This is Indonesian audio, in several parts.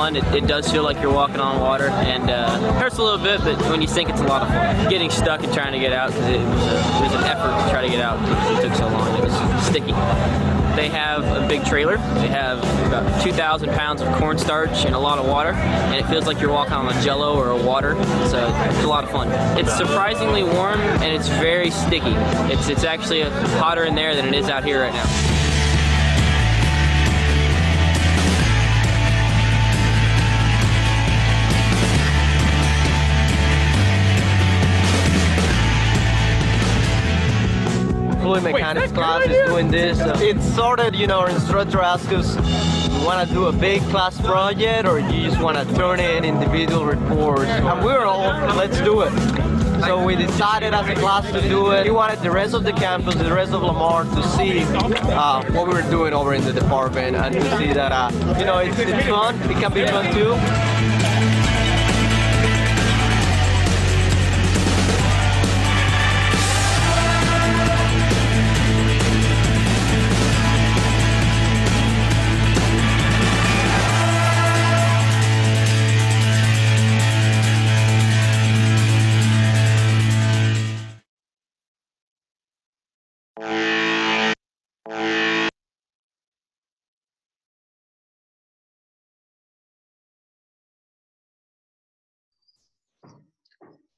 fun. It does feel like you're walking on water, and it hurts a little bit, but when you sink, it's a lot of fun. Getting stuck and trying to get out, because it was an effort to try to get out because it took so long. It was sticky. They have a big trailer. They have about 2,000 pounds of cornstarch and a lot of water, and it feels like you're walking on a Jello or a water. So it's a lot of fun. It's surprisingly warm, and it's very sticky. It's actually hotter in there than it is out here right now. Fluid mechanics class is doing this. It started, our instructor asked us, you want to do a big class project or you just want to turn in individual reports? And we were all, let's do it. So we decided as a class to do it. We wanted the rest of the campus, the rest of Lamar to see what we were doing over in the department and to see that, it's fun. It can be fun too.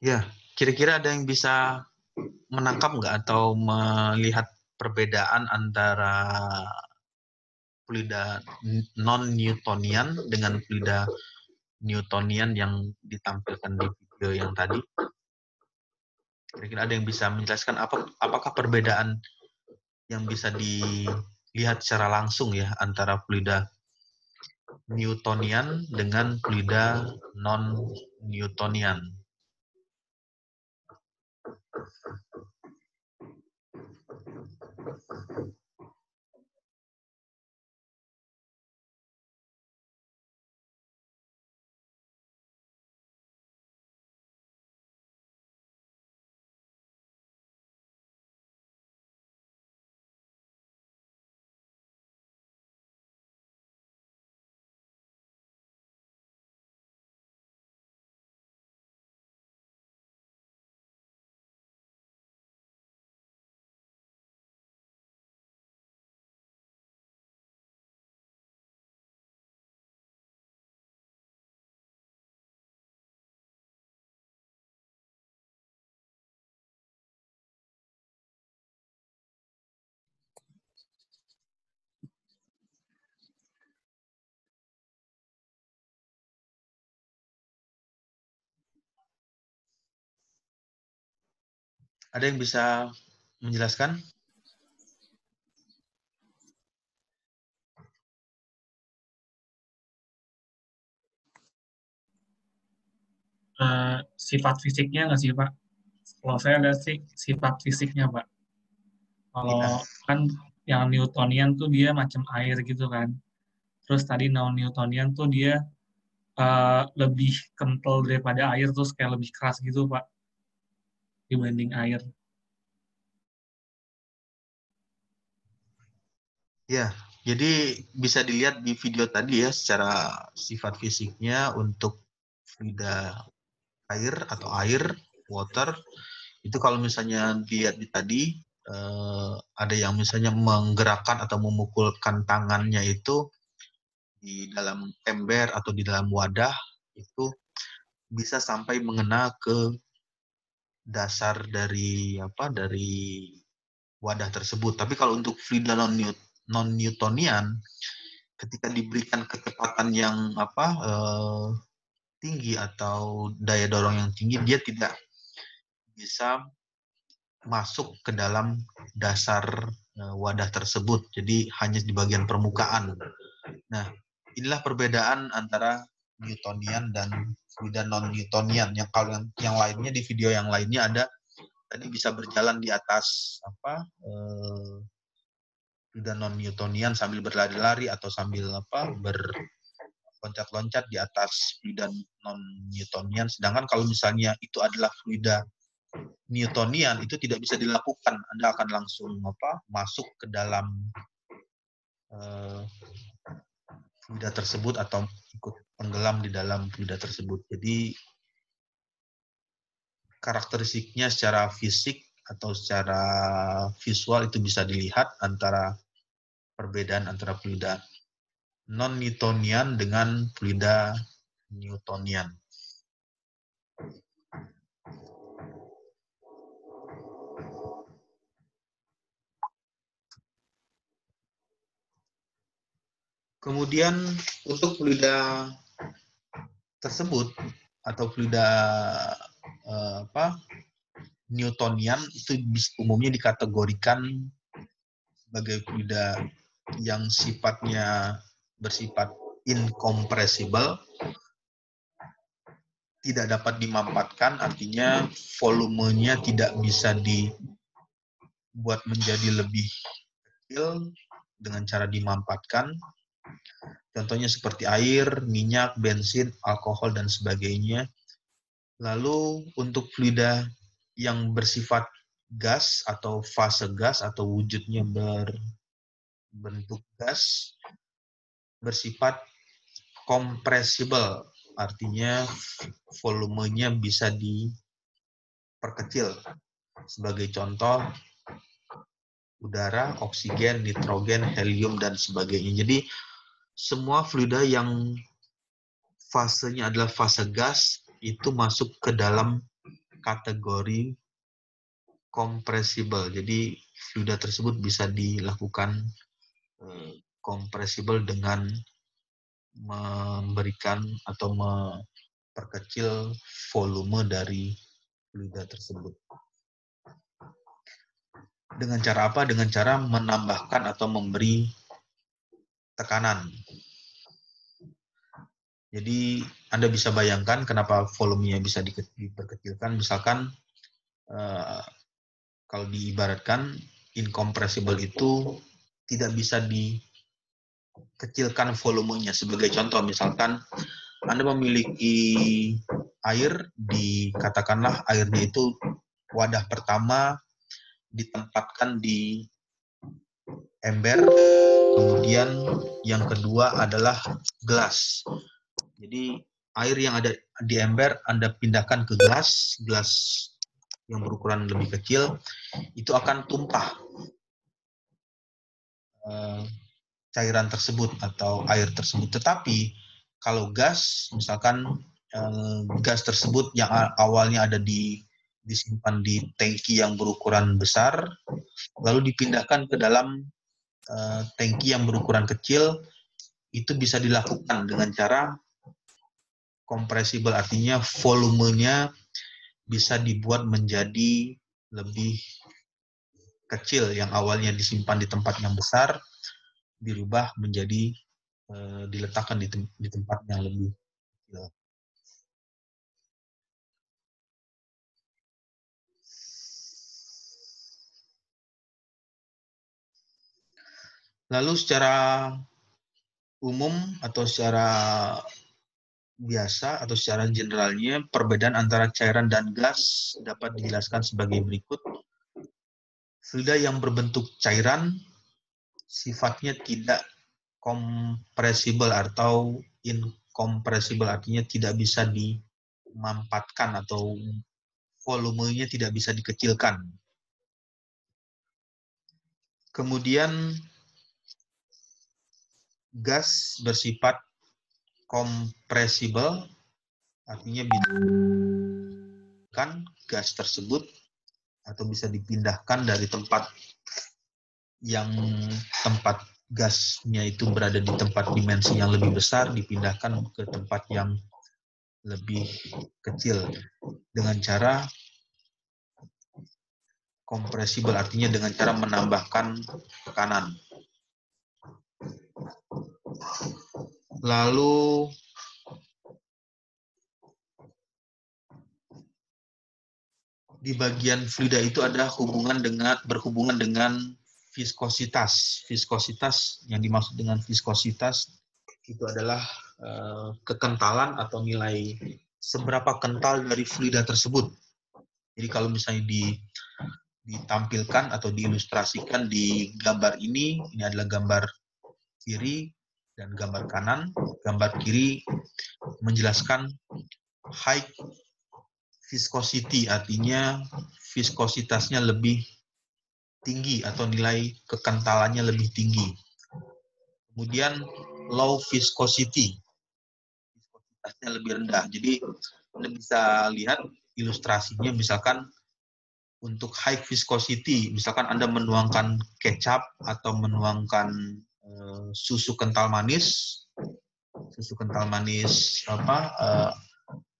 Ya, kira-kira ada yang bisa menangkap nggak atau melihat perbedaan antara fluida non-Newtonian dengan fluida Newtonian yang ditampilkan di video yang tadi? Kira-kira ada yang bisa menjelaskan apakah perbedaan yang bisa dilihat secara langsung ya antara fluida Newtonian dengan fluida non-Newtonian? Ada yang bisa menjelaskan? Sifat fisiknya nggak sih, Pak? Kalau saya lihat sih sifat fisiknya, Pak. Kalau kan yang Newtonian tuh dia macam air gitu kan. Terus tadi non-Newtonian tuh dia lebih kental daripada air, terus kayak lebih keras gitu, Pak, dibanding air. Ya, jadi bisa dilihat di video tadi ya secara sifat fisiknya untuk fluida air atau air, water, itu kalau misalnya dilihat di tadi ada yang misalnya menggerakkan atau memukulkan tangannya itu di dalam ember atau di dalam wadah itu bisa sampai mengena ke dasar dari wadah tersebut. Tapi kalau untuk fluida non-Newtonian ketika diberikan kecepatan yang tinggi atau daya dorong yang tinggi, dia tidak bisa masuk ke dalam dasar wadah tersebut. Jadi hanya di bagian permukaan. Nah, inilah perbedaan antara Newtonian dan fluida non-Newtonian. Yang kalau yang lainnya di video yang lainnya ada tadi bisa berjalan di atas fluida non-Newtonian sambil berlari-lari atau sambil berloncat-loncat di atas fluida non-Newtonian. Sedangkan kalau misalnya itu adalah fluida Newtonian, itu tidak bisa dilakukan. Anda akan langsung masuk ke dalam fluida tersebut atau ikut tenggelam di dalam fluida tersebut. Jadi karakteristiknya secara fisik atau secara visual itu bisa dilihat antara perbedaan antara fluida non-Newtonian dengan fluida Newtonian. Kemudian untuk fluida tersebut atau fluida Newtonian itu umumnya dikategorikan sebagai fluida yang sifatnya bersifat incompressible, tidak dapat dimampatkan, artinya volumenya tidak bisa dibuat menjadi lebih kecil dengan cara dimampatkan. Contohnya seperti air, minyak, bensin, alkohol, dan sebagainya. Lalu untuk fluida yang bersifat gas atau fase gas atau wujudnya berbentuk gas, bersifat compressible, artinya volumenya bisa diperkecil. Sebagai contoh, udara, oksigen, nitrogen, helium, dan sebagainya. Jadi semua fluida yang fasenya adalah fase gas itu masuk ke dalam kategori compressible. Jadi fluida tersebut bisa dilakukan compressible dengan memberikan atau memperkecil volume dari fluida tersebut. Dengan cara apa? Dengan cara menambahkan atau memberi tekanan. Jadi Anda bisa bayangkan kenapa volumenya bisa diperkecilkan. Misalkan kalau diibaratkan incompressible itu tidak bisa dikecilkan volumenya. Sebagai contoh, misalkan Anda memiliki air, katakanlah airnya itu wadah pertama ditempatkan di ember, kemudian yang kedua adalah gelas. Jadi air yang ada di ember Anda pindahkan ke gelas yang berukuran lebih kecil, itu akan tumpah cairan tersebut atau air tersebut. Tetapi kalau gas, misalkan gas tersebut yang awalnya ada disimpan di tangki yang berukuran besar, lalu dipindahkan ke dalam tangki yang berukuran kecil, itu bisa dilakukan dengan cara compressible, artinya volumenya bisa dibuat menjadi lebih kecil. Yang awalnya disimpan di tempat yang besar, dirubah menjadi diletakkan di tempat yang lebih kecil. Lalu secara umum atau secara biasa atau secara generalnya, perbedaan antara cairan dan gas dapat dijelaskan sebagai berikut. Fluida yang berbentuk cairan sifatnya tidak compressible atau incompressible, artinya tidak bisa dimampatkan atau volumenya tidak bisa dikecilkan. Kemudian gas bersifat compressible, artinya kan gas tersebut atau bisa dipindahkan dari tempat gasnya itu berada di tempat dimensi yang lebih besar, dipindahkan ke tempat yang lebih kecil dengan cara compressible, artinya dengan cara menambahkan tekanan. Lalu di bagian fluida itu ada berhubungan dengan viskositas. Viskositas, yang dimaksud dengan viskositas itu adalah kekentalan atau nilai seberapa kental dari fluida tersebut. Jadi kalau misalnya ditampilkan atau diilustrasikan di gambar ini adalah gambar kiri dan gambar kanan. Gambar kiri menjelaskan high viscosity, artinya viskositasnya lebih tinggi atau nilai kekentalannya lebih tinggi. Kemudian low viscosity, viskositasnya lebih rendah. Jadi Anda bisa lihat ilustrasinya, misalkan untuk high viscosity, misalkan Anda menuangkan kecap atau menuangkan susu kental manis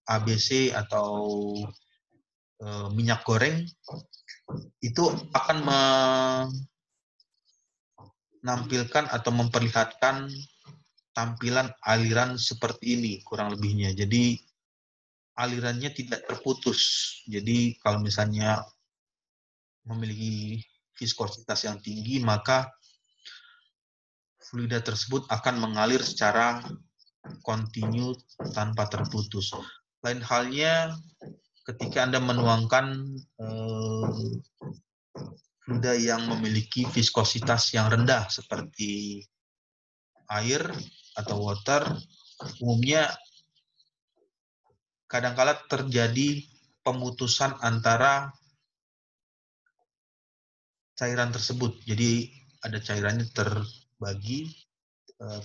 ABC atau minyak goreng, itu akan menampilkan atau memperlihatkan tampilan aliran seperti ini kurang lebihnya. Jadi alirannya tidak terputus. Jadi kalau misalnya memiliki viskositas yang tinggi, maka fluida tersebut akan mengalir secara kontinu tanpa terputus. Lain halnya ketika Anda menuangkan fluida yang memiliki viskositas yang rendah seperti air atau water, umumnya kadangkala terjadi pemutusan antara cairan tersebut. Jadi ada cairannya terbagi,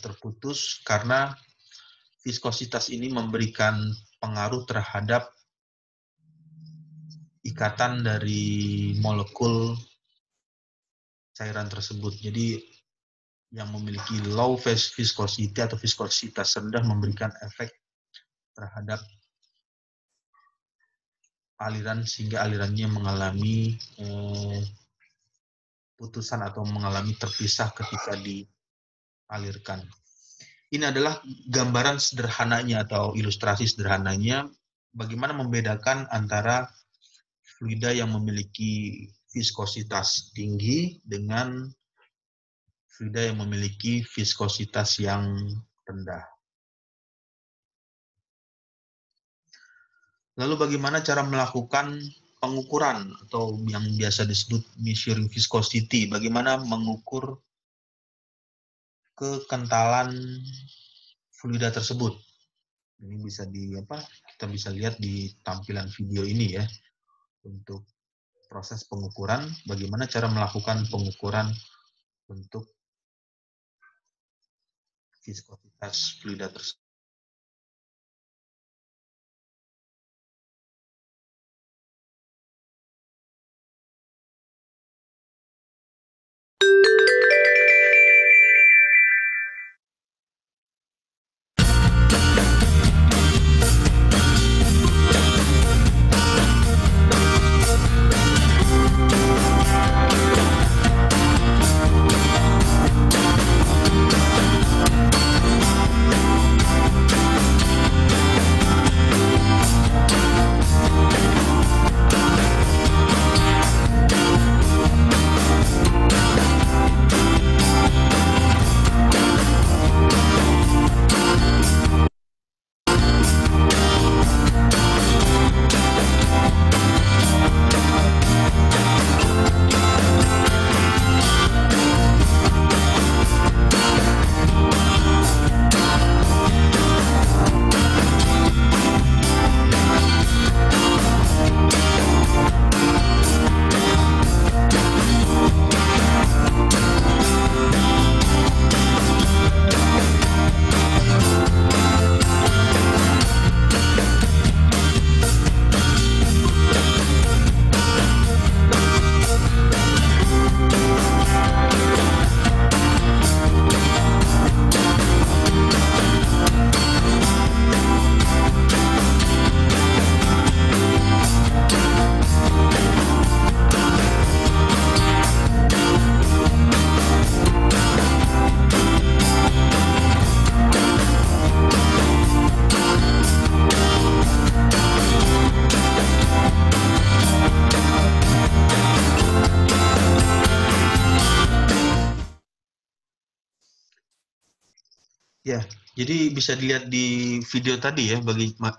terputus karena viskositas ini memberikan pengaruh terhadap ikatan dari molekul cairan tersebut. Jadi yang memiliki low viscosity atau viskositas rendah memberikan efek terhadap aliran sehingga alirannya mengalami putusan atau mengalami terpisah ketika dialirkan. Ini adalah gambaran sederhananya atau ilustrasi sederhananya bagaimana membedakan antara fluida yang memiliki viskositas tinggi dengan fluida yang memiliki viskositas yang rendah. Lalu bagaimana cara melakukan pengukuran atau yang biasa disebut measuring viscosity? Bagaimana mengukur kekentalan fluida tersebut? Ini bisa kita bisa lihat di tampilan video ini ya. Untuk proses pengukuran, bagaimana cara melakukan pengukuran untuk viskositas fluida tersebut. Ya, jadi bisa dilihat di video tadi ya,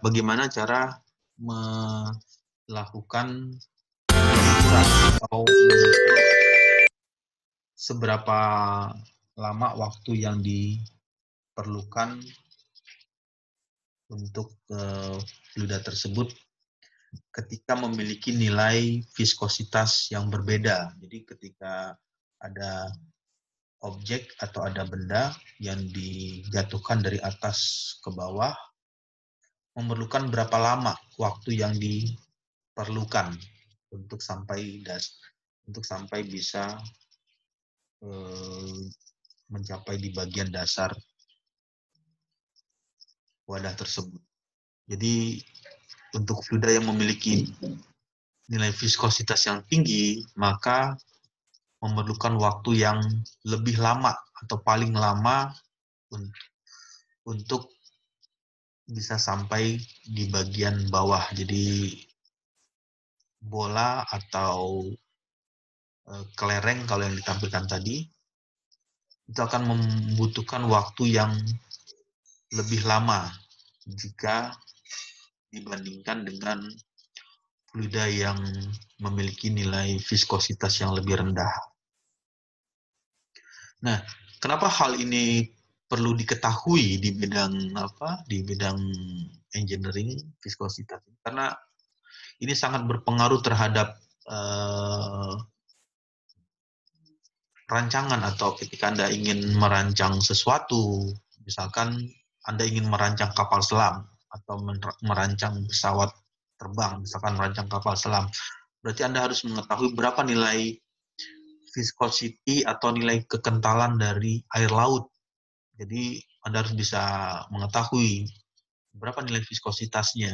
bagaimana cara melakukan ukuran atau seberapa lama waktu yang diperlukan untuk fluida tersebut ketika memiliki nilai viskositas yang berbeda. Jadi ketika ada objek atau ada benda yang dijatuhkan dari atas ke bawah, memerlukan berapa lama waktu yang diperlukan untuk sampai bisa mencapai di bagian dasar wadah tersebut. Jadi untuk fluida yang memiliki nilai viskositas yang tinggi, maka memerlukan waktu yang lebih lama atau paling lama untuk bisa sampai di bagian bawah. Jadi bola atau kelereng kalau yang ditampilkan tadi, itu akan membutuhkan waktu yang lebih lama jika dibandingkan dengan fluida yang memiliki nilai viskositas yang lebih rendah. Nah, kenapa hal ini perlu diketahui di bidang engineering viskositas? Karena ini sangat berpengaruh terhadap rancangan, atau ketika Anda ingin merancang sesuatu, misalkan Anda ingin merancang kapal selam atau merancang pesawat terbang, misalkan merancang kapal selam, berarti Anda harus mengetahui berapa nilai viscosity atau nilai kekentalan dari air laut. Jadi Anda harus bisa mengetahui berapa nilai viskositasnya.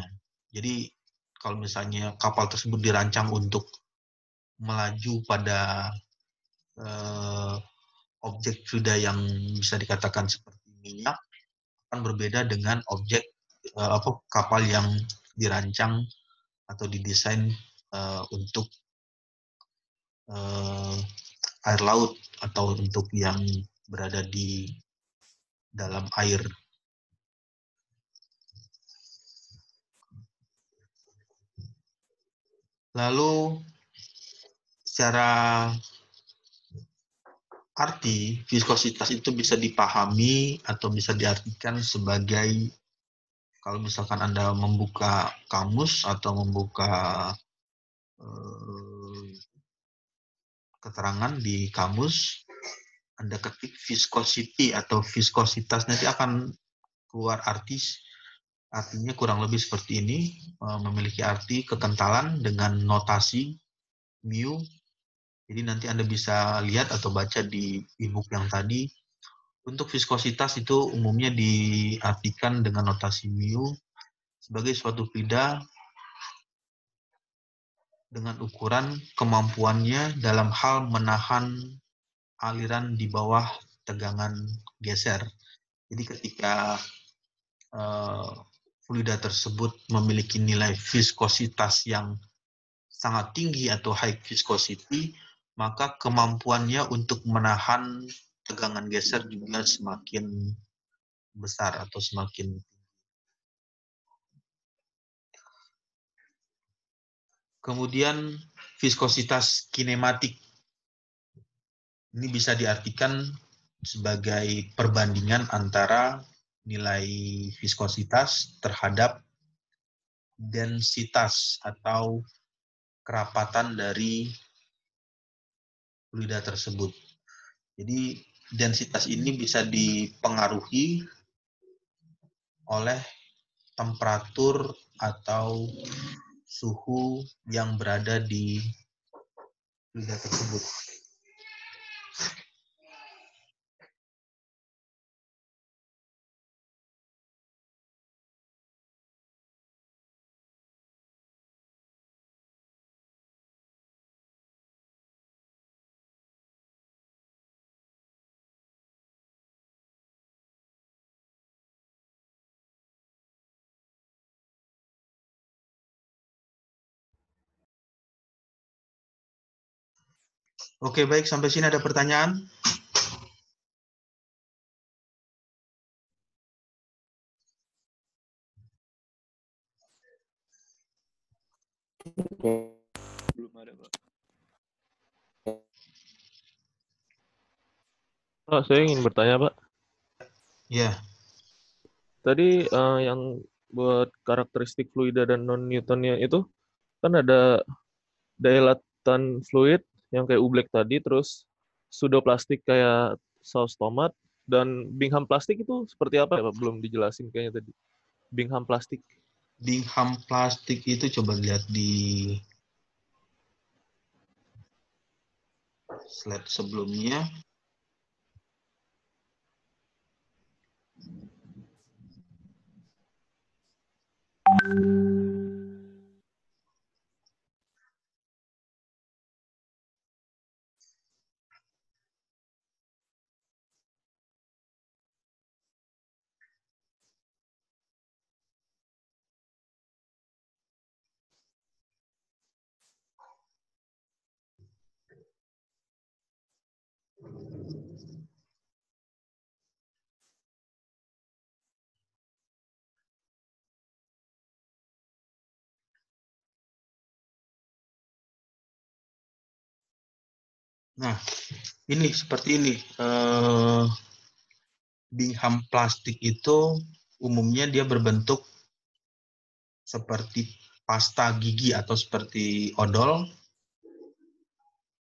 Jadi kalau misalnya kapal tersebut dirancang untuk melaju pada objek fluida yang bisa dikatakan seperti minyak, akan berbeda dengan objek kapal yang dirancang atau didesain untuk air laut atau untuk yang berada di dalam air. Lalu secara arti, viskositas itu bisa dipahami atau bisa diartikan sebagai, kalau misalkan Anda membuka kamus atau membuka keterangan di kamus, Anda ketik viscosity atau viskositas, nanti akan keluar artinya kurang lebih seperti ini, memiliki arti kekentalan dengan notasi mu. Jadi nanti Anda bisa lihat atau baca di e-book yang tadi. Untuk viskositas itu umumnya diartikan dengan notasi mu sebagai suatu fluida dengan ukuran kemampuannya dalam hal menahan aliran di bawah tegangan geser. Jadi ketika fluida tersebut memiliki nilai viskositas yang sangat tinggi atau high viscosity, maka kemampuannya untuk menahan tegangan geser juga semakin besar atau semakin tinggi. Kemudian viskositas kinematik. Ini bisa diartikan sebagai perbandingan antara nilai viskositas terhadap densitas atau kerapatan dari fluida tersebut. Jadi densitas ini bisa dipengaruhi oleh temperatur atau suhu yang berada di fluida tersebut. Oke, baik, sampai sini ada pertanyaan? Belum ada, Pak. Pak, saya ingin bertanya, Pak. Ya. Tadi yang buat karakteristik fluida dan non Newtonian itu kan ada dilatant fluid yang kayak Oobleck tadi, terus pseudoplastik kayak saus tomat, dan Bingham plastik itu seperti apa ya Pak? Belum dijelasin kayaknya tadi. Bingham plastik. Bingham plastik itu coba lihat di slide sebelumnya. Nah, ini seperti ini. Bingham plastik itu umumnya dia berbentuk seperti pasta gigi atau seperti odol.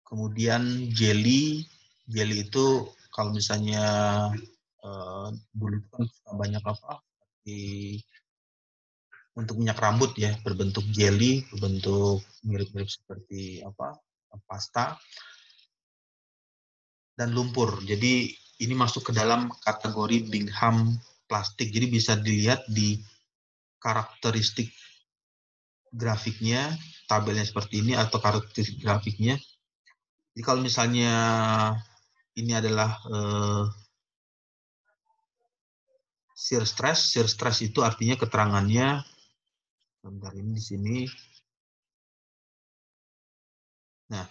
Kemudian jelly itu kalau misalnya dulu kan suka banyak apa untuk minyak rambut ya, berbentuk jelly, berbentuk mirip-mirip seperti apa pasta dan lumpur. Jadi ini masuk ke dalam kategori Bingham plastik. Jadi bisa dilihat di karakteristik grafiknya, tabelnya seperti ini atau karakteristik grafiknya. Jadi kalau misalnya ini adalah shear stress itu artinya keterangannya, bentar ini di sini. Nah,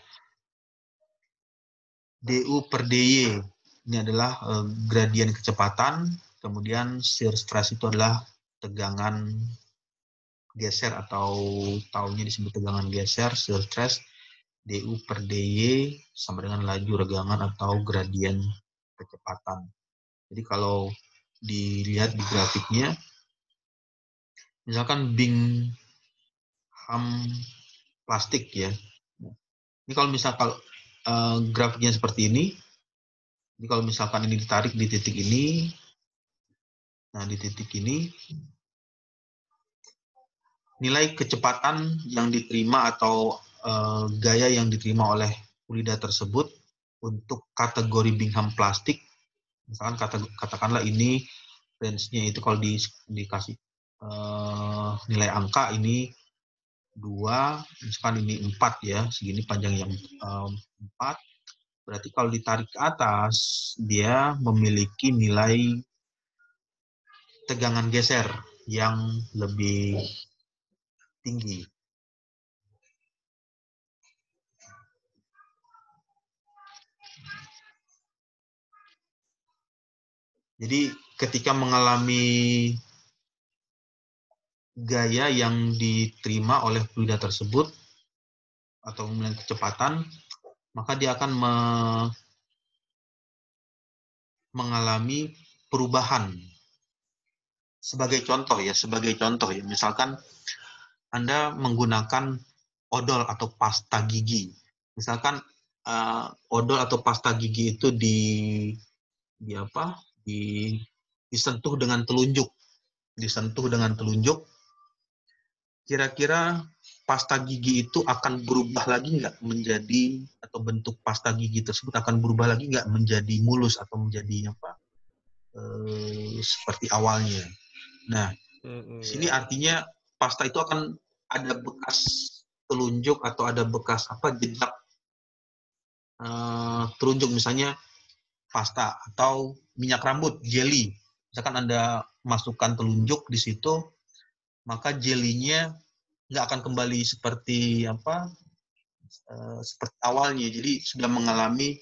du per dy ini adalah gradien kecepatan, kemudian shear stress itu adalah tegangan geser atau taunya disebut tegangan geser, shear stress. du per dy sama dengan laju regangan atau gradien kecepatan. Jadi kalau dilihat di grafiknya, misalkan Bingham plastik ya. Ini kalau misalkan grafiknya seperti ini, jadi kalau misalkan ini ditarik di titik ini, nah di titik ini, nilai kecepatan yang diterima atau gaya yang diterima oleh fluida tersebut untuk kategori Bingham plastik, misalkan katakanlah ini range-nya itu kalau dikasih nilai angka ini 2, misalkan ini 4 ya, segini panjang yang 4, berarti kalau ditarik ke atas, dia memiliki nilai tegangan geser yang lebih tinggi. Jadi ketika mengalami gaya yang diterima oleh fluida tersebut atau memiliki kecepatan, maka dia akan mengalami perubahan. Sebagai contoh ya, misalkan Anda menggunakan odol atau pasta gigi. Misalkan odol atau pasta gigi itu disentuh dengan telunjuk. Kira-kira pasta gigi itu akan berubah lagi nggak menjadi, atau bentuk pasta gigi tersebut akan berubah lagi nggak menjadi mulus atau menjadi seperti awalnya. Nah, di sini artinya pasta itu akan ada bekas telunjuk atau ada bekas jejak telunjuk, misalnya pasta atau minyak rambut, jelly. Misalkan Anda masukkan telunjuk di situ, maka jelinya nggak akan kembali seperti seperti awalnya. Jadi sudah mengalami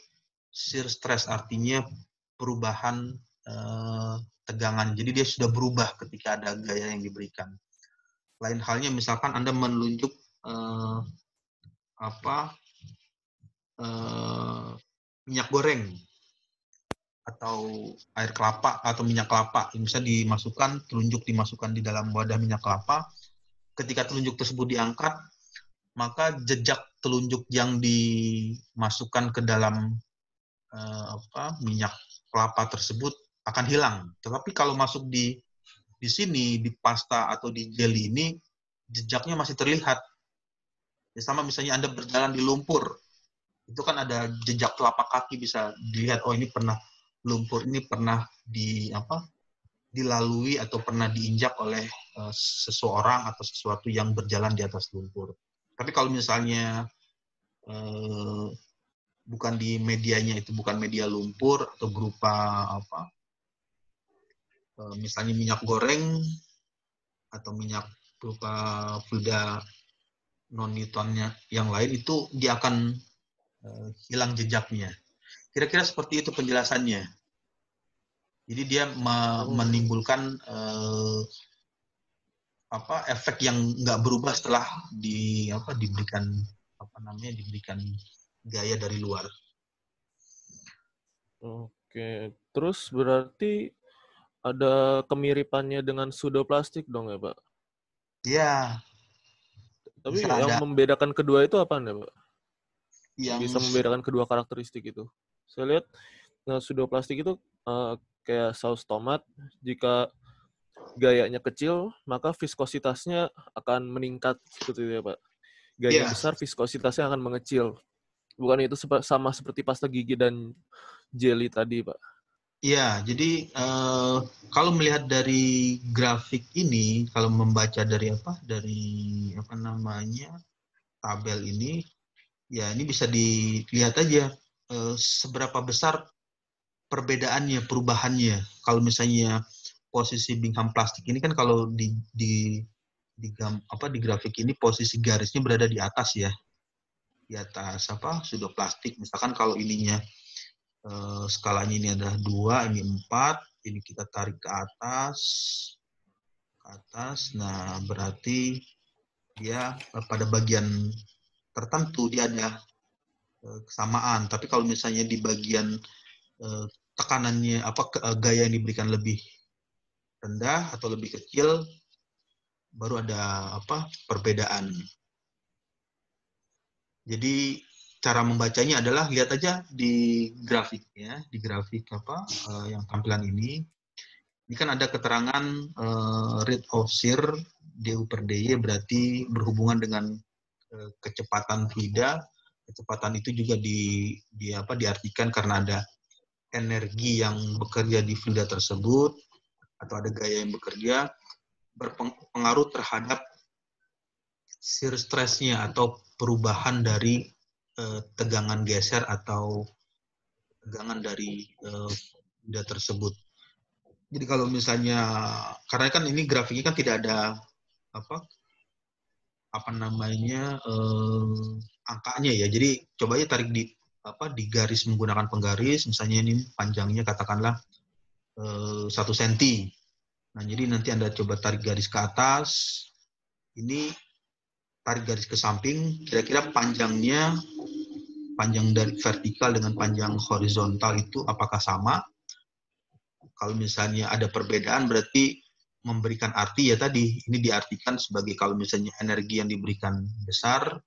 shear stress, artinya perubahan tegangan. Jadi dia sudah berubah ketika ada gaya yang diberikan. Lain halnya misalkan Anda menunjuk minyak goreng atau air kelapa atau minyak kelapa yang bisa dimasukkan, telunjuk dimasukkan di dalam wadah minyak kelapa. Ketika telunjuk tersebut diangkat, maka jejak telunjuk yang dimasukkan ke dalam minyak kelapa tersebut akan hilang. Tetapi kalau masuk di sini, di pasta atau di jelly ini, jejaknya masih terlihat. Ya, sama misalnya Anda berjalan di lumpur, itu kan ada jejak telapak kaki bisa dilihat, oh ini pernah lumpur ini pernah dilalui atau pernah diinjak oleh seseorang atau sesuatu yang berjalan di atas lumpur. Tapi kalau misalnya bukan di medianya itu bukan media lumpur atau berupa misalnya minyak goreng atau minyak berupa fluida non-Newtonnya yang lain, itu dia akan hilang jejaknya. Kira-kira seperti itu penjelasannya. Jadi dia menimbulkan efek yang nggak berubah setelah diberikan gaya dari luar. Oke, terus berarti ada kemiripannya dengan pseudoplastik dong ya, Pak? Iya. Tapi yang membedakan kedua itu apa nih, Pak? Yang Bisa membedakan kedua karakteristik itu. Saya lihat pseudoplastik itu kayak saus tomat, jika gayanya kecil, maka viskositasnya akan meningkat seperti itu ya, Pak. Gayanya besar, viskositasnya akan mengecil. Bukan itu sama seperti pasta gigi dan jelly tadi, Pak? Iya, jadi kalau melihat dari grafik ini, kalau membaca dari tabel ini, ya ini bisa dilihat aja seberapa besar perbedaannya, perubahannya. Kalau misalnya posisi Bingham plastik ini kan kalau di grafik ini posisi garisnya berada di atas ya, di atas pseudoplastik. Misalkan kalau ininya skalanya ini adalah 2, ini 4, ini kita tarik ke atas. Nah berarti dia pada bagian tertentu dia ada kesamaan. Tapi kalau misalnya di bagian tekanannya gaya yang diberikan lebih rendah atau lebih kecil, baru ada perbedaan. Jadi cara membacanya adalah lihat aja di grafiknya, di grafik yang tampilan ini. Ini kan ada keterangan rate of shear du per dy berarti berhubungan dengan kecepatan fluida. Kecepatan itu juga diartikan karena ada energi yang bekerja di fluida tersebut atau ada gaya yang bekerja, berpengaruh terhadap shear stress-nya atau perubahan dari tegangan geser atau tegangan dari fluida tersebut. Jadi kalau misalnya, karena kan ini grafiknya kan tidak ada angkanya ya. Jadi coba aja tarik di garis menggunakan penggaris, misalnya ini panjangnya katakanlah 1 cm. Nah, jadi nanti Anda coba tarik garis ke atas, ini tarik garis ke samping, kira-kira panjang dari vertikal dengan panjang horizontal itu apakah sama? Kalau misalnya ada perbedaan berarti memberikan arti ya tadi, ini diartikan sebagai kalau misalnya energi yang diberikan besar,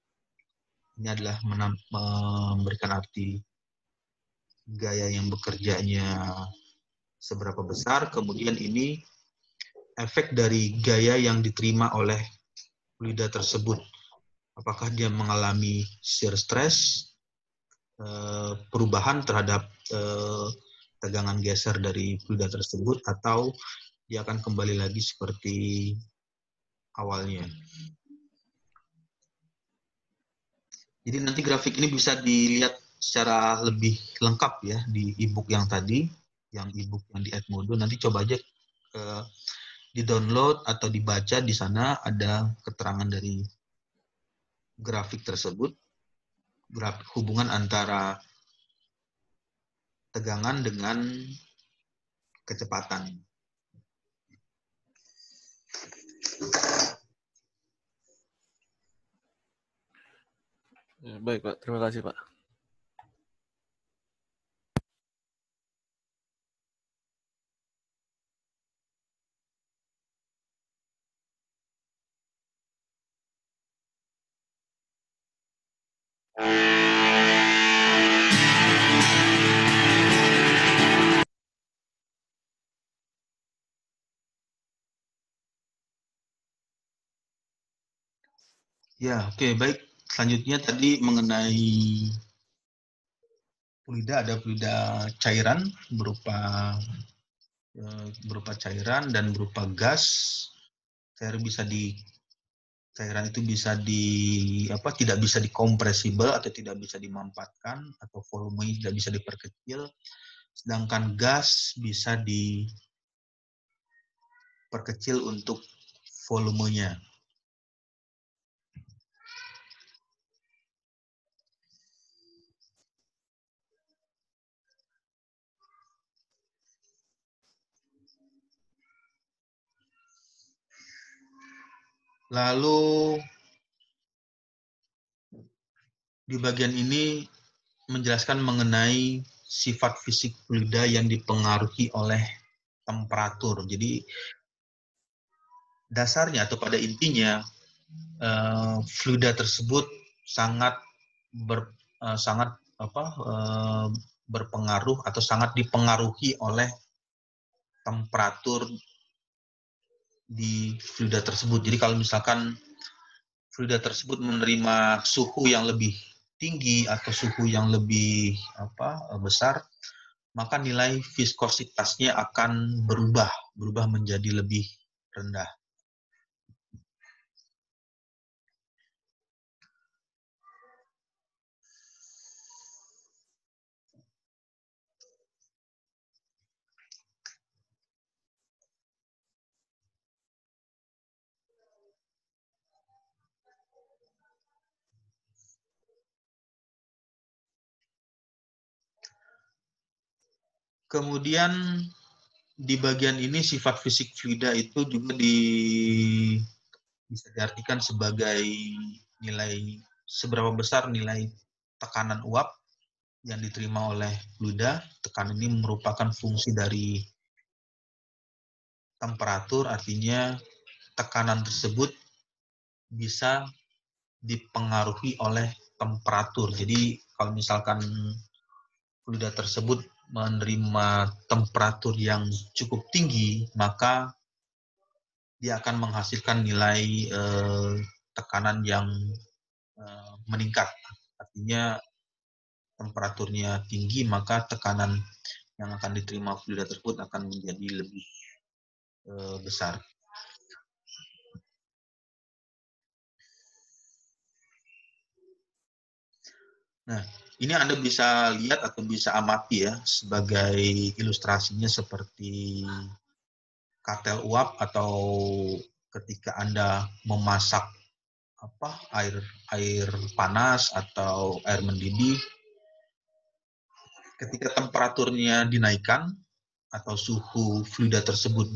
ini adalah memberikan arti gaya yang bekerjanya seberapa besar, kemudian ini efek dari gaya yang diterima oleh fluida tersebut. Apakah dia mengalami shear stress, perubahan terhadap tegangan geser dari fluida tersebut, atau dia akan kembali lagi seperti awalnya. Jadi nanti grafik ini bisa dilihat secara lebih lengkap ya di e-book yang tadi, yang e-book yang di Edmodo. Nanti coba aja di-download atau dibaca, di sana ada keterangan dari grafik tersebut, grafik hubungan antara tegangan dengan kecepatan. Ya, baik, Pak. Terima kasih, Pak. Ya, oke, baik. Selanjutnya tadi mengenai fluida, ada fluida cairan berupa cairan dan berupa gas. Cairan itu bisa tidak bisa dikompresibel atau tidak bisa dimampatkan atau volumenya tidak bisa diperkecil. Sedangkan gas bisa diperkecil untuk volumenya. Lalu di bagian ini menjelaskan mengenai sifat fisik fluida yang dipengaruhi oleh temperatur. Jadi dasarnya atau pada intinya fluida tersebut sangat berpengaruh atau sangat dipengaruhi oleh temperatur di fluida tersebut. Jadi kalau misalkan fluida tersebut menerima suhu yang lebih tinggi atau suhu yang lebih besar, maka nilai viskositasnya akan berubah menjadi lebih rendah. Kemudian di bagian ini sifat fisik fluida itu juga bisa diartikan sebagai seberapa besar nilai tekanan uap yang diterima oleh fluida. Tekanan ini merupakan fungsi dari temperatur, artinya tekanan tersebut bisa dipengaruhi oleh temperatur. Jadi kalau misalkan fluida tersebut menerima temperatur yang cukup tinggi, maka dia akan menghasilkan nilai tekanan yang meningkat. Artinya temperaturnya tinggi, maka tekanan yang akan diterima fluida tersebut akan menjadi lebih besar. Nah, ini Anda bisa lihat atau bisa amati ya, sebagai ilustrasinya seperti katel uap atau ketika Anda memasak air panas atau air mendidih, ketika temperaturnya dinaikkan atau suhu fluida tersebut